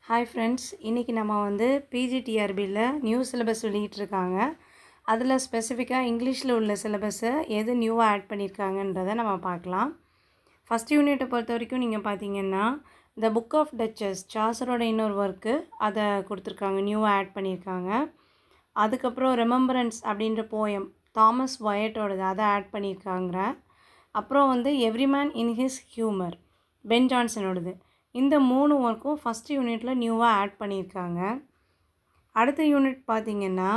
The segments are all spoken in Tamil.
ஹாய் ஃப்ரெண்ட்ஸ், இன்றைக்கி நம்ம வந்து பிஜிடிஆர்பியில் நியூ சிலபஸ் வெளியிட்டிருக்காங்க. அதில் ஸ்பெசிஃபிக்காக இங்கிலீஷில் உள்ள சிலபஸை எது நியூவாக ஆட் பண்ணியிருக்காங்கன்றதை நம்ம பார்க்கலாம். ஃபஸ்ட் யூனிட்டை பொறுத்த வரைக்கும் நீங்கள் பார்த்தீங்கன்னா த புக் ஆஃப் டச்சஸ் சாசரோட இன்னொரு ஒர்க்கு அதை கொடுத்துருக்காங்க, நியூவாக ஆட் பண்ணியிருக்காங்க. அதுக்கப்புறம் ரிமெம்பரன்ஸ் அப்படின்ற போயம் தாமஸ் வயட்டோடது அதை ஆட் பண்ணியிருக்காங்க. அப்புறம் வந்து every man in his humour Ben ஜான்சனோடது. இந்த 3 ஒர்க்கும் ஃபஸ்ட் யூனிட்டில் நியூவாக ஆட் பண்ணியிருக்காங்க. அடுத்த யூனிட் பார்த்திங்கன்னா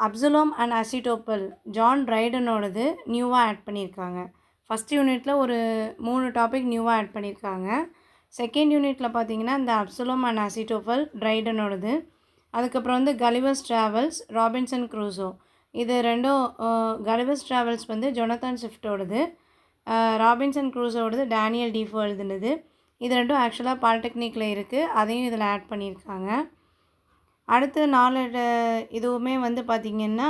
அப்சலோம் அண்ட் அசிடோப்பல் ஜான் ட்ரைடனோடது நியூவாக ஆட் பண்ணியிருக்காங்க. ஃபஸ்ட் யூனிட்டில் ஒரு 3 டாபிக் நியூவாக ஆட் பண்ணியிருக்காங்க. செகண்ட் யூனிட்டில் பார்த்திங்கன்னா இந்த அப்சலோம் அண்ட் அசிடோப்பல் ட்ரைடனோடது. அதுக்கப்புறம் வந்து கலிவர்ஸ் ட்ராவல்ஸ் ராபின்சன் க்ரூசோ. இது ரெண்டும் கலிவர்ஸ் ட்ராவல்ஸ் வந்து ஜொனதான் ஸ்விஃப்டோடது, ராபின்சன் க்ரூசோடது டேனியல் டீஃபோ எழுதுனது. இது ரெண்டும் ஆக்சுவலாக பாலிடெக்னிக்கில் இருக்குது, அதையும் இதில் ஆட் பண்ணியிருக்காங்க. அடுத்து 4 இதுவுமே வந்து பார்த்திங்கன்னா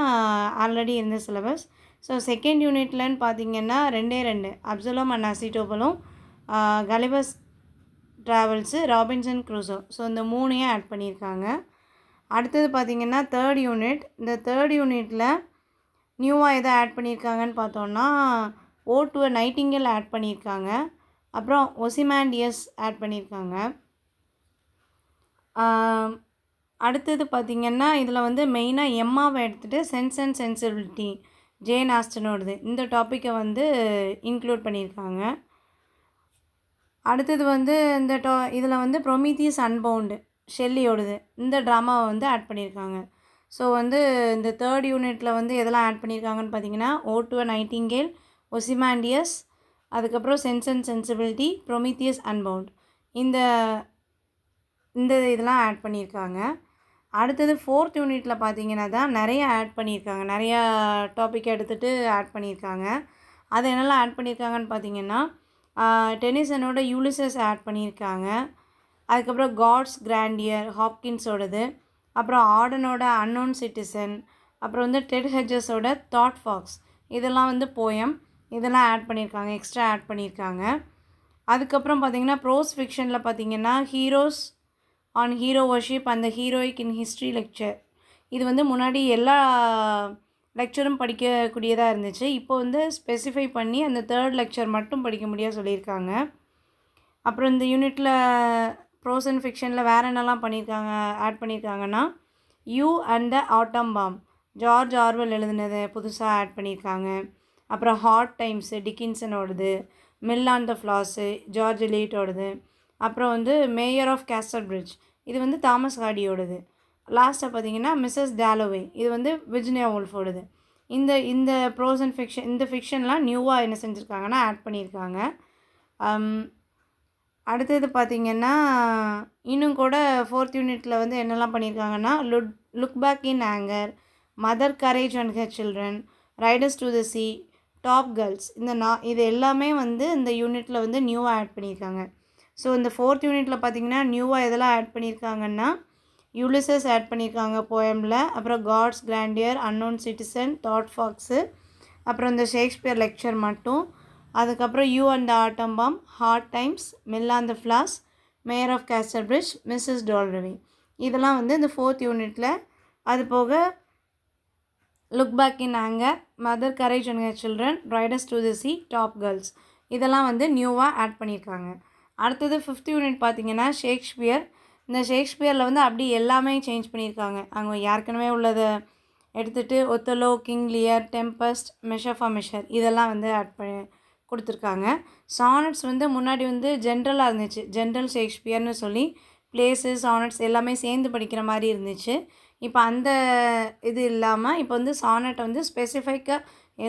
ஆல்ரெடி இருந்த சிலபஸ். ஸோ செகண்ட் யூனிட்லன்னு பார்த்திங்கன்னா 2 அப்சலோம் அண்ட் அசிடோப்பலும் Gulliver's travels Robinson Crusoe. So இந்த 3ஐயும் ஆட் பண்ணியிருக்காங்க. அடுத்தது பார்த்திங்கன்னா தேர்ட் யூனிட். இந்த தேர்ட் யூனிட்டில் நியூவாக எதை ஆட் பண்ணியிருக்காங்கன்னு பார்த்தோன்னா ஓ டு அ நைட்டிங்கேல் ஆட் பண்ணியிருக்காங்க. அப்புறம் ஒசிமாண்டியஸ் ஆட் பண்ணியிருக்காங்க. அடுத்தது பார்த்திங்கன்னா இதில் வந்து மெயினாக எம்மாவை எடுத்துகிட்டு சென்ஸ் அண்ட் சென்சிபிலிட்டி ஜேன் ஆஸ்டனோடது இந்த டாப்பிக்கை வந்து இன்க்ளூட் பண்ணியிருக்காங்க. அடுத்தது வந்து இந்த இதில் வந்து ப்ரொமீத்தியஸ் அன்பவுண்டு ஷெல்லியோடது இந்த ட்ராமாவை வந்து ஆட் பண்ணியிருக்காங்க. ஸோ வந்து இந்த தேர்ட் யூனிட்டில் வந்து எதெல்லாம் ஆட் பண்ணியிருக்காங்கன்னு பார்த்தீங்கன்னா ஓ டு அ நைட்டிங்கேல், ஒசிமாண்டியஸ், அதுக்கப்புறம் sense and sensibility, Prometheus unbound இந்த இதெல்லாம் ஆட் பண்ணியிருக்காங்க. அடுத்தது ஃபோர்த் யூனிட்டில் பார்த்தீங்கன்னா தான் நிறைய ஆட் பண்ணியிருக்காங்க, நிறையா டாபிக் எடுத்துகிட்டு ஆட் பண்ணியிருக்காங்க. அது என்னெல்லாம் ஆட் பண்ணியிருக்காங்கன்னு பார்த்தீங்கன்னா டெனிசனோட யூலிசஸ் ஆட் பண்ணியிருக்காங்க. அதுக்கப்புறம் காட்ஸ் கிராண்டியர் ஹாப்கின்ஸோடது, அப்புறம் ஆர்டனோட அன்னோன் சிட்டிசன், அப்புறம் வந்து டெட் ஹெட்ஜஸோட தாட் ஃபாக்ஸ் இதெல்லாம் வந்து போயம் இதெல்லாம் ஆட் பண்ணியிருக்காங்க, எக்ஸ்ட்ரா ஆட் பண்ணியிருக்காங்க. அதுக்கப்புறம் பார்த்திங்கன்னா ப்ரோஸ் ஃபிக்ஷனில் பார்த்திங்கன்னா ஹீரோஸ் ஆன் ஹீரோ வர்ஷிப் அந்த ஹீரோயிக் இன் ஹிஸ்ட்ரி லெக்சர் இது வந்து முன்னாடி எல்லா லெக்சரும் படிக்கக்கூடியதாக இருந்துச்சு. இப்போ வந்து ஸ்பெசிஃபை பண்ணி அந்த தேர்ட் லெக்சர் மட்டும் படிக்க முடியாது சொல்லியிருக்காங்க. அப்புறம் இந்த யூனிட்டில் ப்ரோஸ் அண்ட் ஃபிக்ஷனில் வேறு என்னெல்லாம் பண்ணியிருக்காங்க ஆட் பண்ணியிருக்காங்கன்னா you and the atom bomb George Orwell எழுதுனதை புதுசாக ஆட் பண்ணியிருக்காங்க. அப்புறம் ஹார்ட் டைம்ஸு டிக்கின்சனோடது, Mill on the Floss George எலியட்டோடது, அப்புறம் வந்து மேயர் ஆஃப் கேஸ்டல் பிரிட்ஜ் இது வந்து தாமஸ் ஹார்டியோடது. லாஸ்ட்டாக பார்த்தீங்கன்னா மிஸ்ஸஸ் டேலோவே இது வந்து விர்ஜினியா வுல்ஃபோடது. இந்த ப்ரோஸ் அண்ட் ஃபிக்ஷன் இந்த ஃபிக்ஷன்லாம் நியூவாக என்ன செஞ்சுருக்காங்கன்னா ஆட் பண்ணியிருக்காங்க. அடுத்தது பார்த்திங்கன்னா இன்னும் கூட ஃபோர்த் யூனிட்டில் வந்து என்னெல்லாம் பண்ணியிருக்காங்கன்னா look back in anger, mother courage and her children, riders to the sea, top girls இது எல்லாமே வந்து இந்த யூனிட்டில் வந்து நியூவாக ஆட் பண்ணியிருக்காங்க. ஸோ இந்த ஃபோர்த் யூனிட்டில் பார்த்திங்கன்னா நியூவாக எதெல்லாம் ஆட் பண்ணியிருக்காங்கன்னா யூலிசஸ் ஆட் பண்ணியிருக்காங்க போயமில், அப்புறம் God's grandeur, unknown citizen, thought fox, அப்புறம் இந்த ஷேக்ஸ்பியர் லெக்சர் மட்டும், அதுக்கப்புறம் you and the atom bomb, hard times, mill on the floss, mayor of Casterbridge, Mrs Dalloway இதெல்லாம் வந்து இந்த ஃபோர்த் யூனிட்டில். அது போக look back in anger, mother courage and her children, riders to the sea, top girls இதெல்லாம் வந்து நியூவாக ஆட் பண்ணியிருக்காங்க. அடுத்தது ஃபிஃப்த் யூனிட் பார்த்திங்கன்னா ஷேக்ஸ்பியர். இந்த ஷேக்ஸ்பியரில் வந்து அப்படி எல்லாமே சேஞ்ச் பண்ணியிருக்காங்க. அங்கே ஏற்கனவே உள்ளதை எடுத்துகிட்டு Othello, King Lear, tempest, measure for measure இதெல்லாம் வந்து ஆட் பண்ணி கொடுத்துருக்காங்க. சானட்ஸ் வந்து முன்னாடி வந்து ஜென்ரலாக இருந்துச்சு, ஜென்ரல் ஷேக்ஸ்பியர்னு சொல்லி பிளேஸு சானட்ஸ் எல்லாமே சேர்ந்து படிக்கிற மாதிரி இருந்துச்சு. இப்போ அந்த இது இல்லாமல் இப்போ வந்து சானட்டை வந்து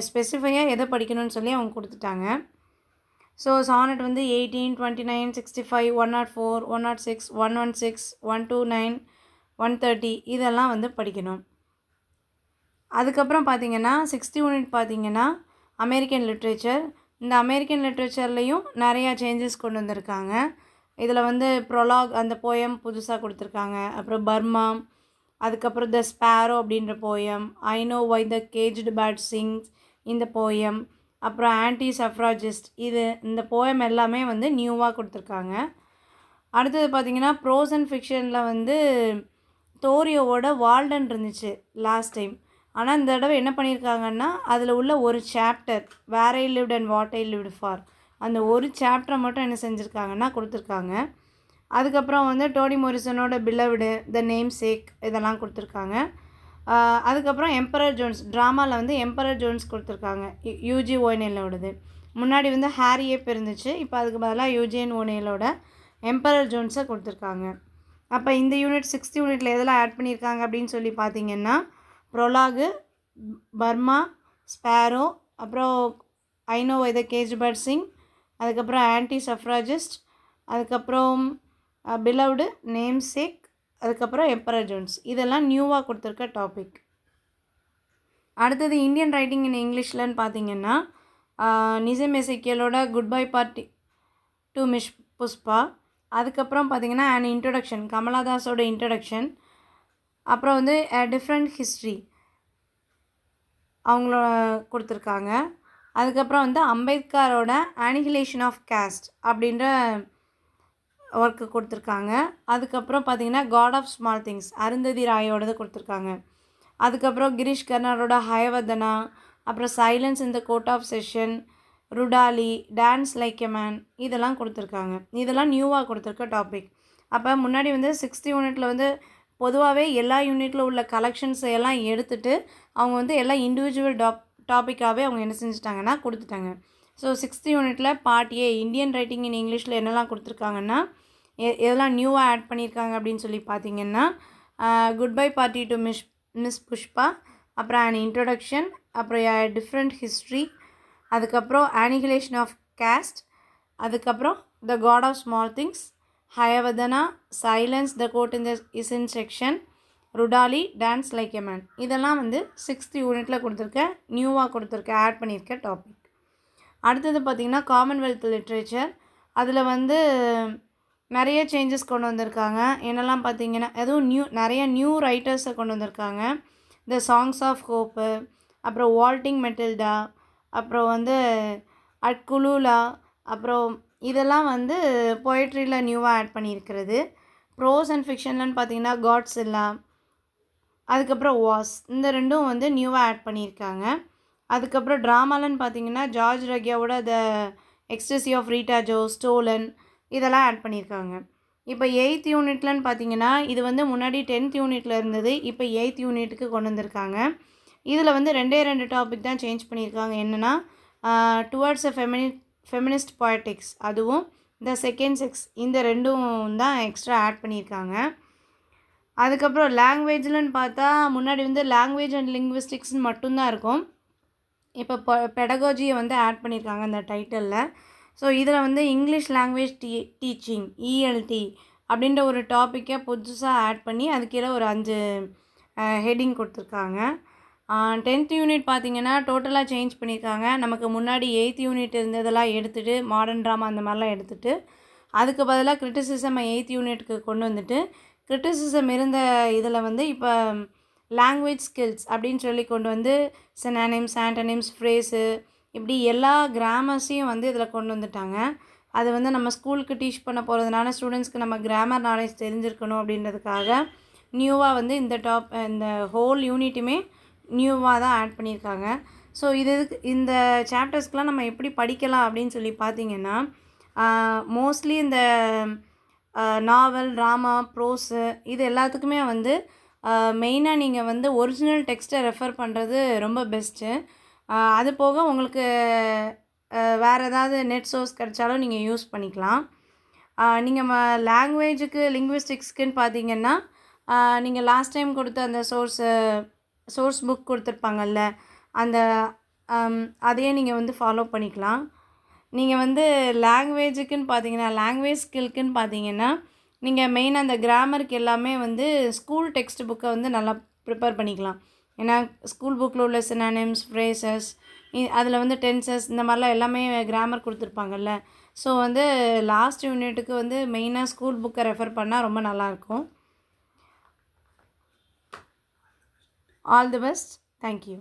ஸ்பெசிஃபையாக எதை படிக்கணும்னு சொல்லி அவங்க கொடுத்துட்டாங்க. ஸோ சானட் வந்து 18, 29, 65, 104, 106, 116, 129, 130 இதெல்லாம் வந்து படிக்கணும். அதுக்கப்புறம் பார்த்திங்கன்னா 6th யூனிட் பார்த்திங்கன்னா அமெரிக்கன் லிட்ரேச்சர். இந்த அமெரிக்கன் லிட்ரேச்சர்லேயும் நிறையா சேஞ்சஸ் கொண்டு வந்திருக்காங்க. இதில் வந்து ப்ரொலாக் அந்த போயம் புதுசாக கொடுத்துருக்காங்க. அப்புறம் பர்மா, அதுக்கப்புறம் த ஸ்பேரோ அப்படின்ற poem, I know why the caged bird sings இந்த போயம், அப்புறம் ஆன்டி சஃப்ராஜிஸ்ட் இந்த போயம் எல்லாமே வந்து நியூவாக கொடுத்துருக்காங்க. அடுத்தது பார்த்திங்கன்னா ப்ரோஸ் அண்ட் ஃபிக்ஷனில் வந்து தோரியோவோட வால்டன் இருந்துச்சு லாஸ்ட் டைம். ஆனால் இந்த தடவை என்ன பண்ணியிருக்காங்கன்னா அதில் உள்ள ஒரு chapter where I lived and what I lived for அந்த ஒரு சாப்டரை மட்டும் என்ன செஞ்சுருக்காங்கன்னா கொடுத்துருக்காங்க. அதுக்கப்புறம் வந்து டோனி மோரிசனோட பிலவ்டு, த நேம் சேக் இதெல்லாம் கொடுத்துருக்காங்க. அதுக்கப்புறம் எம்பரர் ஜோன்ஸ் ட்ராமாவில் வந்து எம்பரர் ஜோன்ஸ் கொடுத்துருக்காங்க, யூஜி ஓனேலோடது. முன்னாடி வந்து ஹாரியப் இருந்துச்சு, இப்போ அதுக்கு பதிலாக யூஜிஎன் ஓனேலோட எம்பரர் ஜோன்ஸை கொடுத்துருக்காங்க. அப்போ இந்த யூனிட் 6th யூனிட்டில் எதெல்லாம் ஆட் பண்ணியிருக்காங்க அப்படின்னு சொல்லி பார்த்தீங்கன்னா ப்ரொலாகு, பர்மா, ஸ்பேரோ, அப்புறம் I know why the cage bird sing, அதுக்கப்புறம் ஆன்டி சஃப்ராஜிஸ்ட், அதுக்கப்புறம் பிலவ்டு, நேம் சேக், அதுக்கப்புறம் எம்பரர் ஜோன்ஸ். இதெல்லாம் நியூவாக கொடுத்துருக்க டாபிக். அடுத்தது இந்தியன் ரைட்டிங் இன் இங்கிலீஷ்லன்னு பார்த்தீங்கன்னா நிசம் எசேக்கியலோட goodbye party to miss Pushpa, அதுக்கப்புறம் பார்த்திங்கன்னா அண்ட் இன்ட்ரொடக்ஷன் கமலாதாஸோட இன்ட்ரடக்ஷன், அப்புறம் வந்து டிஃப்ரெண்ட் ஹிஸ்ட்ரி அவங்கள கொடுத்துருக்காங்க. அதுக்கப்புறம் வந்து அம்பேத்கரோட அனிஹிலேஷன் ஆஃப் கேஸ்ட் அப்படின்ற ஒர்க்கு கொடுத்துருக்காங்க. அதுக்கப்புறம் பார்த்திங்கன்னா god of small things Arundhati ராயோடது கொடுத்துருக்காங்க. அதுக்கப்புறம் கிரீஷ் கர்னாரோட ஹயவர்தனா, அப்புறம் silence in the court of session, Rudaali, dance like a man இதெல்லாம் கொடுத்துருக்காங்க. இதெல்லாம் நியூவாக கொடுத்துருக்க டாபிக். அப்போ முன்னாடி வந்து 6th யூனிட்டில் வந்து பொதுவாகவே எல்லா யூனிட்டில் உள்ள கலெக்ஷன்ஸை எல்லாம் எடுத்துகிட்டு அவங்க வந்து எல்லா இண்டிவிஜுவல் டாப்பிக்காகவே அவங்க என்ன செஞ்சுட்டாங்கன்னா கொடுத்துட்டாங்க. ஸோ 6th யூனிட்டில் பார்ட் ஏ இந்தியன் ரைட்டிங் இன் இங்கிலீஷில் என்னெல்லாம் கொடுத்துருக்காங்கன்னா எதெல்லாம் நியூவாக ஆட் பண்ணியிருக்காங்க அப்படின்னு சொல்லி பார்த்தீங்கன்னா goodbye party to miss Pushpa, அப்புறம் அன் இன்ட்ரொடக்ஷன், அப்புறம் டிஃப்ரெண்ட் ஹிஸ்ட்ரி, அதுக்கப்புறம் அனிஹிலேஷன் ஆஃப் கேஸ்ட், அதுக்கப்புறம் the god of small things, Hayavadana, silence the court in the in section, Rudaali, dance like a man. இதெல்லாம் வந்து 6th யூனிட்டில் கொடுத்துருக்க நியூவாக கொடுத்துருக்க ஆட் பண்ணியிருக்க டாபிக். அடுத்தது பார்த்திங்கன்னா காமன்வெல்த் லிட்ரேச்சர். அதில் வந்து நிறைய சேஞ்சஸ் கொண்டு வந்திருக்காங்க. என்னெல்லாம் பார்த்திங்கன்னா நிறைய நியூ ரைட்டர்ஸை கொண்டு வந்திருக்காங்க. த சாங்ஸ் ஆஃப் ஹோப்பு, அப்புறம் வால்டிங் மெட்டில்டா, அப்புறம் வந்து அட் குலூலா, அப்புறம் இதெல்லாம் வந்து பொயட்ரியில் நியூவாக ஆட் பண்ணியிருக்கிறது. ப்ரோஸ் அண்ட் ஃபிக்ஷன்லன்னு பார்த்திங்கன்னா காட்ஸில்லா, அதுக்கப்புறம் வாஸ் இந்த ரெண்டும் வந்து நியூவாக ஆட் பண்ணியிருக்காங்க. அதுக்கப்புறம் ட்ராமாலன்னு பார்த்திங்கன்னா ஜார்ஜ் ரக்யாவோட the ecstasy of Rita Joe, stolen இதெல்லாம் ஆட் பண்ணியிருக்காங்க. இப்போ 8th யூனிட்லன்னு பார்த்தீங்கன்னா இது வந்து முன்னாடி 10th யூனிட்டில் இருந்தது, இப்போ 8th யூனிட்டுக்கு கொண்டு வந்திருக்காங்க. இதில் வந்து 2 டாபிக் தான் சேஞ்ச் பண்ணியிருக்காங்க. என்னென்னா டுவர்ட்ஸ் அ ஃபெமினிஸ்ட் பாலிட்டிக்ஸ், அதுவும் த செகண்ட் செக்ஸ், இந்த ரெண்டும் தான் எக்ஸ்ட்ரா ஆட் பண்ணியிருக்காங்க. அதுக்கப்புறம் லாங்குவேஜ்லன்னு பார்த்தா முன்னாடி வந்து லாங்குவேஜ் அண்ட் லிங்குவிஸ்டிக்ஸ்னு மட்டும்தான் இருக்கும். இப்போ பெடகாஜியை வந்து ஆட் பண்ணியிருக்காங்க அந்த டைட்டிலில். ஸோ இதில் வந்து இங்கிலீஷ் லாங்குவேஜ் டீச்சிங் இஎல்டி அப்படின்ற ஒரு டாப்பிக்கை புதுசாக ஆட் பண்ணி அதுக்கு கீழே ஒரு 5 ஹெட்டிங் கொடுத்துருக்காங்க. 10th யூனிட் பார்த்திங்கன்னா டோட்டலாக சேஞ்ச் பண்ணியிருக்காங்க. நமக்கு முன்னாடி 8th யூனிட் இருந்ததெல்லாம் எடுத்துகிட்டு மாடர்ன் ட்ராமா அந்த மாதிரிலாம் எடுத்துகிட்டு அதுக்கு பதிலாக கிரிட்டிசிசம் 8th யூனிட்டுக்கு கொண்டு வந்துட்டு கிரிட்டிசிசம் இருந்த இதில் வந்து இப்போ லாங்குவேஜ் ஸ்கில்ஸ் அப்படின்னு சொல்லி கொண்டு வந்து சினானிம்ஸ், ஆண்டனிம்ஸ், ஃப்ரேஸு இப்படி எல்லா கிராமர்ஸையும் வந்து இதில் கொண்டு வந்துட்டாங்க. அது வந்து நம்ம ஸ்கூலுக்கு டீச் பண்ண போகிறதுனால ஸ்டூடெண்ட்ஸ்க்கு நம்ம கிராமர் நாலேஜ் தெரிஞ்சிருக்கணும் அப்படின்றதுக்காக நியூவாக வந்து இந்த ஹோல் யூனிட்டுமே நியூவாக தான் ஆட் பண்ணியிருக்காங்க. ஸோ இந்த சாப்டர்ஸ்க்கெலாம் நம்ம எப்படி படிக்கலாம் அப்படின்னு சொல்லி பார்த்திங்கன்னா மோஸ்ட்லி இந்த நாவல், ட்ராமா, ப்ரோஸு இது எல்லாத்துக்குமே வந்து மெயினாக நீங்கள் வந்து ஒரிஜினல் டெக்ஸ்ட்டை ரெஃபர் பண்ணுறது ரொம்ப பெஸ்ட்டு. அது போக உங்களுக்கு வேறு ஏதாவது நெட் சோர்ஸ் கிடைச்சாலும் நீங்கள் யூஸ் பண்ணிக்கலாம். நீங்கள் லாங்குவேஜுக்கு லிங்குவிஸ்டிக்ஸ்க்குன்னு பார்த்தீங்கன்னா நீங்கள் லாஸ்ட் டைம் கொடுத்த அந்த சோர்ஸ் புக் கொடுத்துருப்பாங்கல்ல அந்த அதையே நீங்கள் வந்து ஃபாலோ பண்ணிக்கலாம். நீங்கள் வந்து லாங்குவேஜுக்குன்னு பார்த்தீங்கன்னா லாங்குவேஜ் ஸ்கில்க்குன்னு பார்த்தீங்கன்னா நீங்கள் மெயினாக அந்த கிராமருக்கு எல்லாமே வந்து ஸ்கூல் டெக்ஸ்ட் புக்கை வந்து நல்லா ப்ரிப்பேர் பண்ணிக்கலாம். ஏன்னா ஸ்கூல் புக்கில் உள்ள சினானிம்ஸ், ஃப்ரேசஸ், அதில் வந்து டென்சஸ் இந்த மாதிரிலாம் எல்லாமே கிராமர் கொடுத்துருப்பாங்கல்ல. ஸோ வந்து லாஸ்ட் யூனிட்டுக்கு வந்து மெயினாக ஸ்கூல் புக்கை ரெஃபர் பண்ணால் ரொம்ப நல்லாயிருக்கும். All the best. தேங்க்யூ.